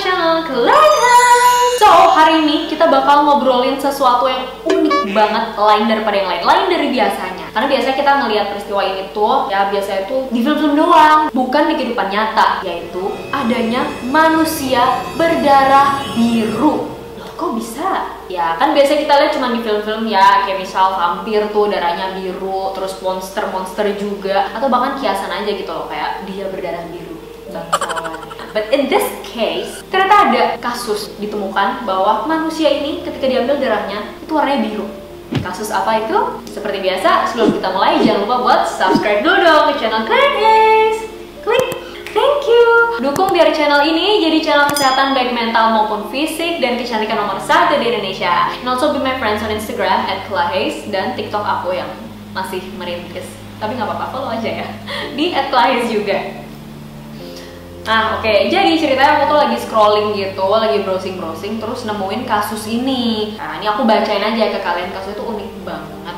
channel Claritas. So, hari ini kita bakal ngobrolin sesuatu yang unik banget, lain daripada yang lain, lain dari biasanya. Karena biasanya kita ngelihat peristiwa ini tuh, ya biasanya tuh di film-film doang, bukan di kehidupan nyata, yaitu adanya manusia berdarah biru. Kok bisa? Ya kan biasanya kita lihat cuma di film-film ya, kayak misal vampir tuh darahnya biru, terus monster-monster juga, atau bahkan kiasan aja gitu loh, kayak dia berdarah biru, bangsawan. But in this case, ternyata ada kasus ditemukan bahwa manusia ini ketika diambil darahnya itu warnanya biru. Kasus apa itu? Seperti biasa, sebelum kita mulai jangan lupa buat subscribe dulu dong ke channel Claritas. Klik. Thank you. Dukung biar channel ini jadi channel kesehatan baik mental maupun fisik dan kecantikan nomor 1 di Indonesia. And also be my friends on Instagram @clahis dan TikTok aku yang masih merintis. Tapi nggak apa-apa, follow aja ya di @clahis juga. Nah oke, jadi ceritanya aku tuh lagi scrolling gitu, lagi browsing-browsing, terus nemuin kasus ini. Nah ini aku bacain aja ke kalian, kasus itu unik banget.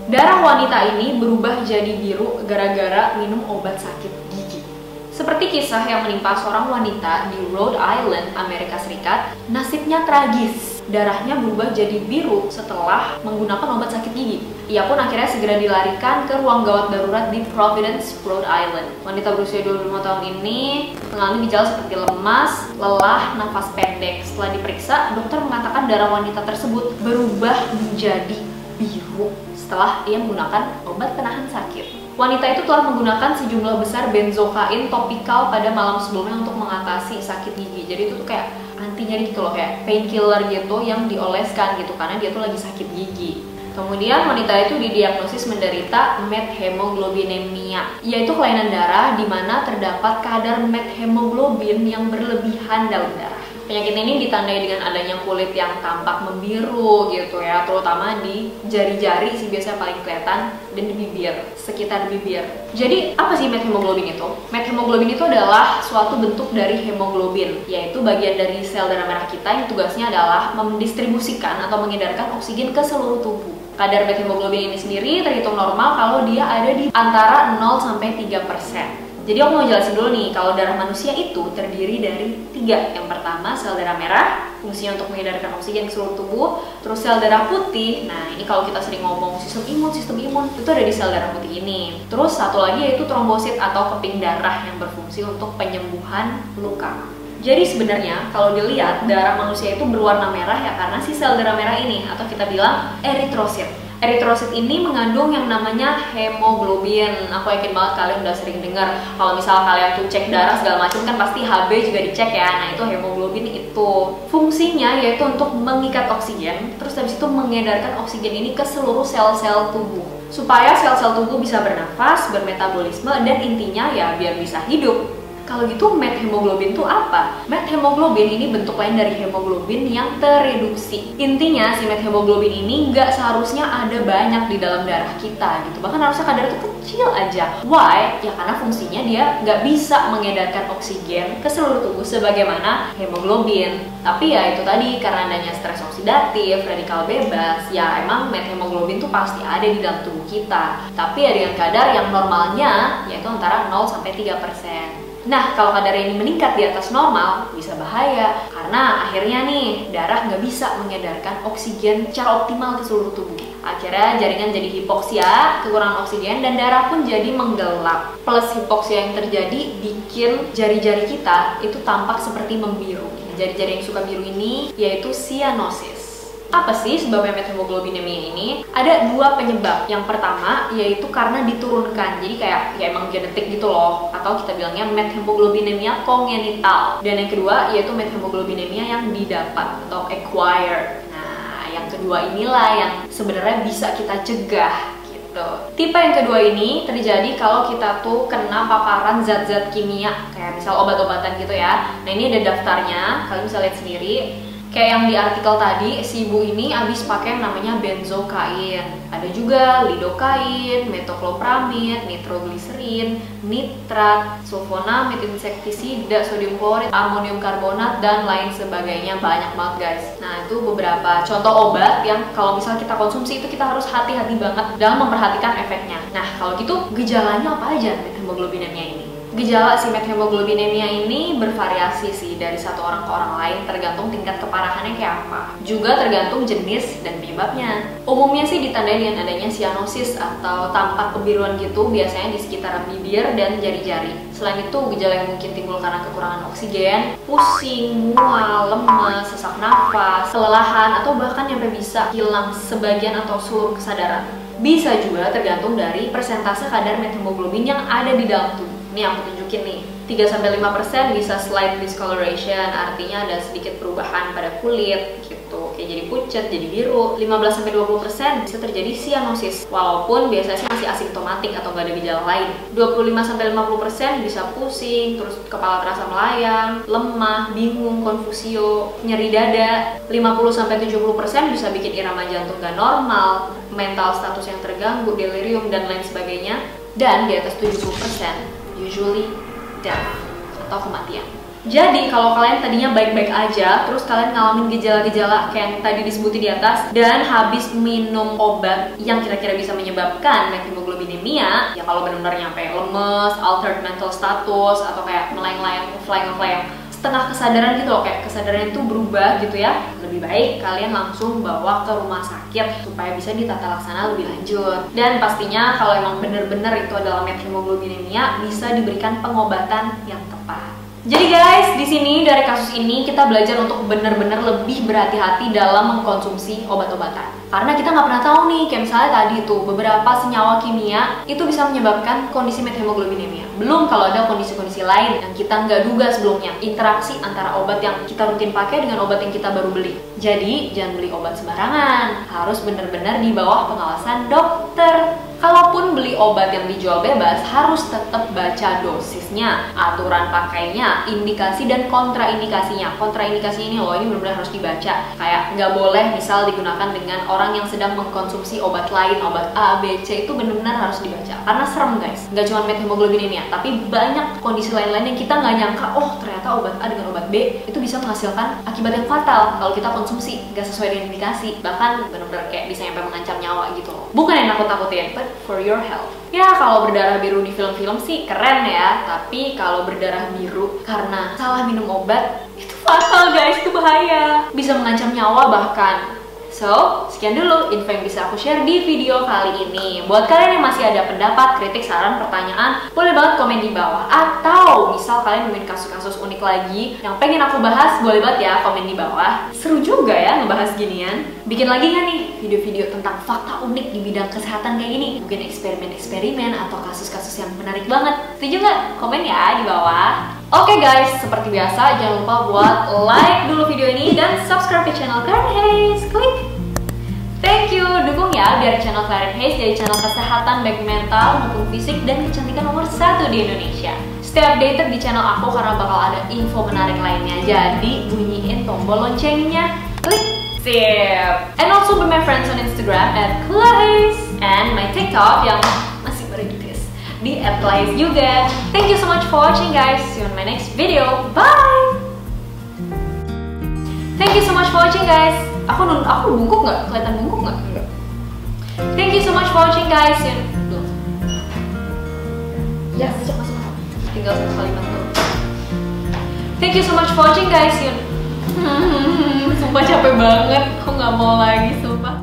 Darah wanita ini berubah jadi biru gara-gara minum obat sakit gigi. Seperti kisah yang menimpa seorang wanita di Rhode Island, Amerika Serikat, nasibnya tragis. Darahnya berubah jadi biru setelah menggunakan obat sakit gigi. Ia pun akhirnya segera dilarikan ke ruang gawat darurat di Providence, Rhode Island. Wanita berusia 25 tahun ini mengalami gejala seperti lemas, lelah, nafas pendek. Setelah diperiksa, dokter mengatakan darah wanita tersebut berubah menjadi biru setelah ia menggunakan obat penahan sakit. Wanita itu telah menggunakan sejumlah besar benzokain topikal pada malam sebelumnya untuk mengatasi sakit gigi. Jadi itu tuh kayak anti nyeri gitu loh, kayak painkiller gitu yang dioleskan gitu karena dia tuh lagi sakit gigi. Kemudian wanita itu didiagnosis menderita methemoglobinemia, yaitu kelainan darah di mana terdapat kadar methemoglobin yang berlebihan dalam darah. Penyakit ini ditandai dengan adanya kulit yang tampak membiru gitu ya, terutama di jari-jari sih biasanya paling kelihatan, dan di bibir, sekitar bibir. Jadi apa sih methemoglobin itu? Methemoglobin itu adalah suatu bentuk dari hemoglobin, yaitu bagian dari sel darah merah kita yang tugasnya adalah mendistribusikan atau mengedarkan oksigen ke seluruh tubuh. Kadar methemoglobin ini sendiri terhitung normal kalau dia ada di antara 0 sampai 3%. Jadi aku mau jelasin dulu nih, kalau darah manusia itu terdiri dari 3. Yang pertama, sel darah merah, fungsinya untuk mengedarkan oksigen ke seluruh tubuh. Terus sel darah putih, nah ini kalau kita sering ngomong sistem imun, itu ada di sel darah putih ini. Terus satu lagi yaitu trombosit atau keping darah yang berfungsi untuk penyembuhan luka. Jadi sebenarnya kalau dilihat darah manusia itu berwarna merah ya karena si sel darah merah ini, atau kita bilang eritrosit. Eritrosit ini mengandung yang namanya hemoglobin. Aku yakin banget kalian udah sering dengar kalau misal kalian tuh cek darah segala macam kan pasti HB juga dicek ya. Nah itu hemoglobin itu fungsinya yaitu untuk mengikat oksigen, terus habis itu mengedarkan oksigen ini ke seluruh sel-sel tubuh supaya sel-sel tubuh bisa bernafas, bermetabolisme, dan intinya ya biar bisa hidup. Kalau gitu methemoglobin itu apa? Methemoglobin ini bentuk lain dari hemoglobin yang tereduksi. Intinya si methemoglobin ini nggak seharusnya ada banyak di dalam darah kita gitu. Bahkan harusnya kadar itu kecil aja. Why? Ya karena fungsinya dia nggak bisa mengedarkan oksigen ke seluruh tubuh sebagaimana hemoglobin. Tapi ya itu tadi karena adanya stres oksidatif, radikal bebas, ya emang methemoglobin tuh pasti ada di dalam tubuh kita. Tapi ya dengan kadar yang normalnya yaitu antara 0 sampai 3%. Nah, kalau kadar ini meningkat di atas normal, bisa bahaya karena akhirnya nih, darah nggak bisa mengedarkan oksigen secara optimal ke seluruh tubuh. Akhirnya jaringan jadi hipoksia, kekurangan oksigen, dan darah pun jadi menggelap. Plus hipoksia yang terjadi bikin jari-jari kita itu tampak seperti membiru. Jari-jari yang suka biru ini yaitu cyanosis. Apa sih sebabnya methemoglobinemia ini? Ada 2 penyebab. Yang pertama yaitu karena diturunkan. Jadi kayak ya emang genetik gitu loh, atau kita bilangnya methemoglobinemia kongenital. Dan yang kedua yaitu methemoglobinemia yang didapat atau acquired. Nah, yang kedua inilah yang sebenarnya bisa kita cegah gitu. Tipe yang kedua ini terjadi kalau kita tuh kena paparan zat-zat kimia kayak misal obat-obatan gitu ya. Nah, ini ada daftarnya, kalian bisa lihat sendiri. Kayak yang di artikel tadi, si ibu ini habis pakai yang namanya benzokain. Ada juga lidokain, metoclopramid, nitrogliserin, nitrat, sulfonamid, insektisida, sodium klorid, amonium karbonat, dan lain sebagainya. Banyak banget guys. Nah itu beberapa contoh obat yang kalau misal kita konsumsi itu kita harus hati-hati banget dalam memperhatikan efeknya. Nah kalau gitu gejalanya apa aja methemoglobinemia ini? Gejala si methemoglobinemia ini bervariasi sih dari satu orang ke orang lain, tergantung tingkat keparahannya kayak apa. Juga tergantung jenis dan penyebabnya. Umumnya sih ditandai dengan adanya cyanosis atau tampak kebiruan gitu, biasanya di sekitar bibir dan jari-jari. Selain itu, gejala yang mungkin timbul karena kekurangan oksigen, pusing, mual, lemas, sesak nafas, kelelahan, atau bahkan sampai bisa hilang sebagian atau seluruh kesadaran. Bisa juga tergantung dari persentase kadar methemoglobin yang ada di dalam tubuh. Ini aku tunjukin nih, 3-5% bisa slight discoloration, artinya ada sedikit perubahan pada kulit gitu, kayak jadi pucat, jadi biru. 15-20% bisa terjadi cyanosis, walaupun biasanya masih asimptomatik atau nggak ada gejala lain. 25-50% bisa pusing, terus kepala terasa melayang, lemah, bingung, konfusio, nyeri dada. 50-70% bisa bikin irama jantung nggak normal, mental status yang terganggu, delirium, dan lain sebagainya. Dan di atas 70% usually death atau kematian. Jadi kalau kalian tadinya baik-baik aja, terus kalian ngalamin gejala-gejala kayak yang tadi disebutin di atas, dan habis minum obat yang kira-kira bisa menyebabkan methemoglobinemia, ya kalau benar-benar nyampe lemes, altered mental status, atau kayak melayang-layang, ngefly-ngefly setengah kesadaran gitu loh, kayak kesadaran itu berubah gitu ya, lebih baik kalian langsung bawa ke rumah sakit supaya bisa ditata laksana lebih lanjut. Dan pastinya kalau emang bener-bener itu adalah methemoglobinemia, bisa diberikan pengobatan yang tepat. Jadi guys, di sini dari kasus ini kita belajar untuk benar-benar lebih berhati-hati dalam mengkonsumsi obat-obatan. Karena kita nggak pernah tahu nih, kayak misalnya tadi tuh beberapa senyawa kimia itu bisa menyebabkan kondisi methemoglobinemia. Belum kalau ada kondisi-kondisi lain yang kita nggak duga sebelumnya. Interaksi antara obat yang kita rutin pakai dengan obat yang kita baru beli. Jadi jangan beli obat sembarangan, harus benar-benar di bawah pengawasan dokter. Kalaupun beli obat yang dijual bebas, harus tetap baca dosisnya, aturan pakainya, indikasi dan kontraindikasinya. Kontraindikasi ini loh, ini benar-benar harus dibaca. Kayak nggak boleh misal digunakan dengan orang yang sedang mengkonsumsi obat lain, obat A, B, C, itu benar-benar harus dibaca. Karena serem guys, nggak cuma methemoglobinemia, tapi banyak kondisi lain-lain yang kita nggak nyangka, oh ternyata obat A dengan obat B itu bisa menghasilkan akibat yang fatal kalau kita konsumsi nggak sesuai dengan indikasi. Bahkan benar-benar kayak bisa sampai mengancam nyawa gitu loh. Bukan yang nakut-nakutin, but for your health. Ya kalau berdarah biru di film-film sih keren ya, tapi kalau berdarah biru karena salah minum obat itu fatal guys, itu bahaya, bisa mengancam nyawa bahkan. So, sekian dulu info yang bisa aku share di video kali ini. Buat kalian yang masih ada pendapat, kritik, saran, pertanyaan, boleh banget komen di bawah. Atau misal kalian nemuin kasus-kasus unik lagi yang pengen aku bahas, boleh banget ya komen di bawah. Seru juga ya ngebahas ginian. Bikin lagi nggak nih video-video tentang fakta unik di bidang kesehatan kayak gini? Mungkin eksperimen-eksperimen atau kasus-kasus yang menarik banget. Setuju nggak? Komen ya di bawah. Oke guys, seperti biasa jangan lupa buat like dulu video ini dan subscribe ke channel Claren Hayes. Klik. Thank you, dukung ya biar channel Claren Hayes jadi channel kesehatan baik mental maupun fisik dan kecantikan nomor 1 di Indonesia. Stay updated di channel aku karena bakal ada info menarik lainnya. Jadi bunyiin tombol loncengnya. Klik. Sip. And also be my friends on Instagram @clares and my TikTok yang masih merintis di @claes juga. Thank you so much for watching guys. See you on my next video. Bye. Thank you so much for watching guys. Aku bungkuk nggak? Kelihatan bungkuk nggak? Enggak. Thank you so much for watching guys. Ya, masuk. Tinggal satu kalimat tuh. Thank you so much for watching guys. Sumpah capek banget. Aku nggak mau lagi, sumpah.